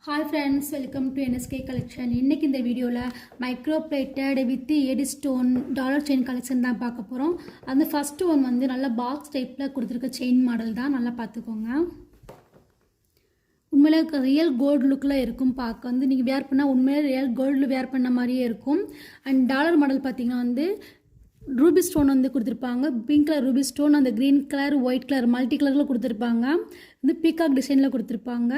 Hi friends, welcome to NSK collection. இன்னைக்கு இந்த வீடியோல micro plated with eddy stone dollar chain collection தான் பார்க்க போறோம். அந்த ஃபர்ஸ்ட் ஒன் வந்து நல்ல பாக்ஸ் டைப்ல கொடுத்திருக்க செயின் மாடல் தான், நல்லா பார்த்துக்கோங்க. உண்மையிலே ரியல் கோல்டு லுக்கில் இருக்கும். பார்க்க வந்து நீங்கள் வேர் பண்ணால் உண்மையிலே ரியல் கோல்டு வேர் பண்ண மாதிரியே இருக்கும். அண்ட் டாலர் மாடல் பார்த்தீங்கன்னா வந்து ரூபி ஸ்டோன் வந்து கொடுத்துருப்பாங்க. பிங்க் கலர் ரூபி ஸ்டோன், அந்த green colour, white colour, multi கலரில் கொடுத்துருப்பாங்க. வந்து பீகாக் டிசைனில் கொடுத்துருப்பாங்க.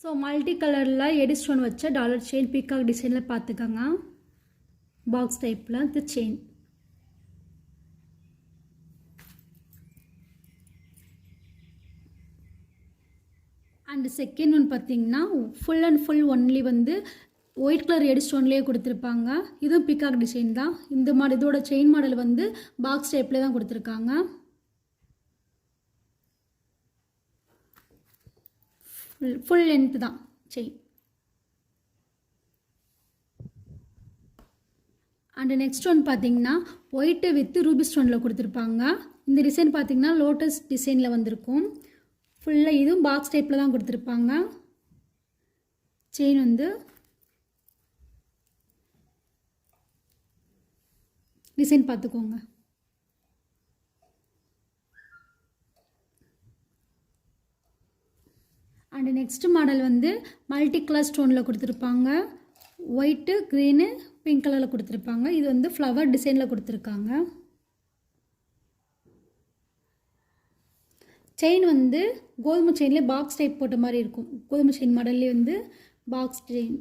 ஸோ மல்டி கலரில் எடி ஸ்டோன் வச்ச டாலர் செயின் பீகாக் டிசைனில் பார்த்துக்கோங்க. பாக்ஸ் டைப்பில் இந்த செயின். அண்ட் செகண்ட் ஒன் பார்த்தீங்கன்னா ஃபுல் அண்ட் ஃபுல் ஒன்லி வந்து ஒயிட் கலர் எடி ஸ்டோன்லேயே கொடுத்துருப்பாங்க. இதுவும் பீகாக் டிசைன் தான். இந்த மாடல் இதோட செயின் மாடல் வந்து பாக்ஸ் டைப்பில் தான் கொடுத்துருக்காங்க. ஃபுல் லென்த் தான் செயின். அண்ட் நெக்ஸ்ட் ஒன் பார்த்தீங்கன்னா ஒயிட்டு வித் ரூபி ஸ்டோனில் கொடுத்துருப்பாங்க. இந்த டிசைன் பார்த்தீங்கன்னா லோட்டஸ் டிசைனில் வந்திருக்கும். ஃபுல்லாக இதுவும் பாக்ஸ் டைப்பில் தான் கொடுத்துருப்பாங்க. செயின் வந்து டிசைன் பார்த்துக்கோங்க. அண்ட் நெக்ஸ்ட் மாடல் வந்து மல்டி கலர் ஸ்டோனில் கொடுத்துருப்பாங்க. ஒயிட்டு, க்ரீனு, பிங்க் கலரில் கொடுத்துருப்பாங்க. இது வந்து ஃப்ளவர் டிசைனில் கொடுத்துருக்காங்க. செயின் வந்து கோதுமை செயின்லேயே பாக்ஸ் டைப் போட்ட மாதிரி இருக்கும். கோதுமை செயின் மாடல்லே வந்து பாக்ஸ் செயின்.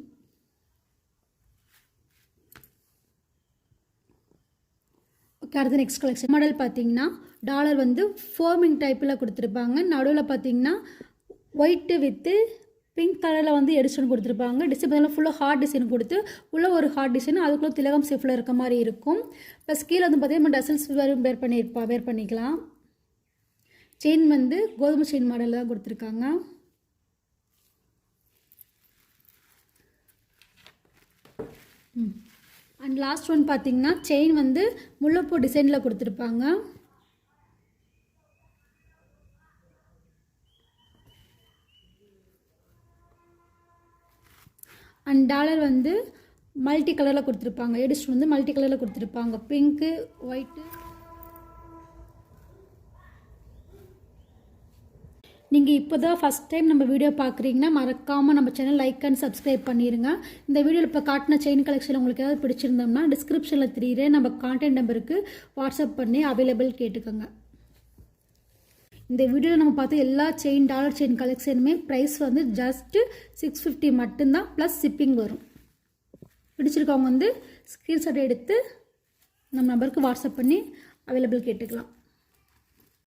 ஓகே, அடுத்த நெக்ஸ்ட் கலெக்ஷன் மாடல் பார்த்தீங்கன்னா டாலர் வந்து ஃபோர்மிங் டைப்பில் கொடுத்துருப்பாங்க. நடுவில் பார்த்தீங்கன்னா ஒயிட்டு வித்து பிங்க் கலரில் வந்து எடிஷன் கொடுத்துருப்பாங்க. டிசைன் ஃபுல்லாக ஹார்ட் டிசைன் கொடுத்து உள்ள ஒரு ஹார்ட் டிசைன், அதுக்குள்ளே திலகம் ஷேப்பில் இருக்க மாதிரி இருக்கும். ப்ளஸ் கீழே வந்து பார்த்தீங்கன்னா டசல்ஸ் வேர் பண்ணிக்கலாம். செயின் வந்து கோதுமை செயின் மாடலில் தான் கொடுத்துருக்காங்க. அண்ட் லாஸ்ட் ஒன் பார்த்தீங்கன்னா செயின் வந்து முல்லைப்பூ டிசைனில் கொடுத்துருப்பாங்க. அண்ட் டாலர் வந்து மல்டி கலரில் கொடுத்துருப்பாங்க. எடிஷன் வந்து மல்டி கலரில் கொடுத்துருப்பாங்க. Pink, white. நீங்கள் இப்போ தான் ஃபஸ்ட் டைம் நம்ம வீடியோ பார்க்குறீங்கன்னா மறக்காமல் நம்ம சேனல் லைக் அண்ட் சப்ஸ்கிரைப் பண்ணிடுங்க. இந்த வீடியோவில் இப்போ காட்டின செயின் கலெக்ஷன் உங்களுக்கு ஏதாவது பிடிச்சிருந்தோம்னா டிஸ்கிரிப்ஷனில் தெரியுற நம்ம கான்டாக்ட் நம்பருக்கு வாட்ஸ்அப் பண்ணி அவைலபிள் கேட்டுக்கோங்க. இந்த வீடியோவில் நம்ம பார்த்து எல்லா செயின் டாலர் செயின் கலெக்ஷனுமே ப்ரைஸ் வந்து ஜஸ்ட்டு 650 மட்டும்தான், ப்ளஸ் ஷிப்பிங் வரும். பிடிச்சிருக்கவங்க வந்து ஸ்க்ரீன்ஷாட் எடுத்து நம்ம நம்பருக்கு வாட்ஸ்அப் பண்ணி அவைலபிள் கேட்டுக்கலாம்.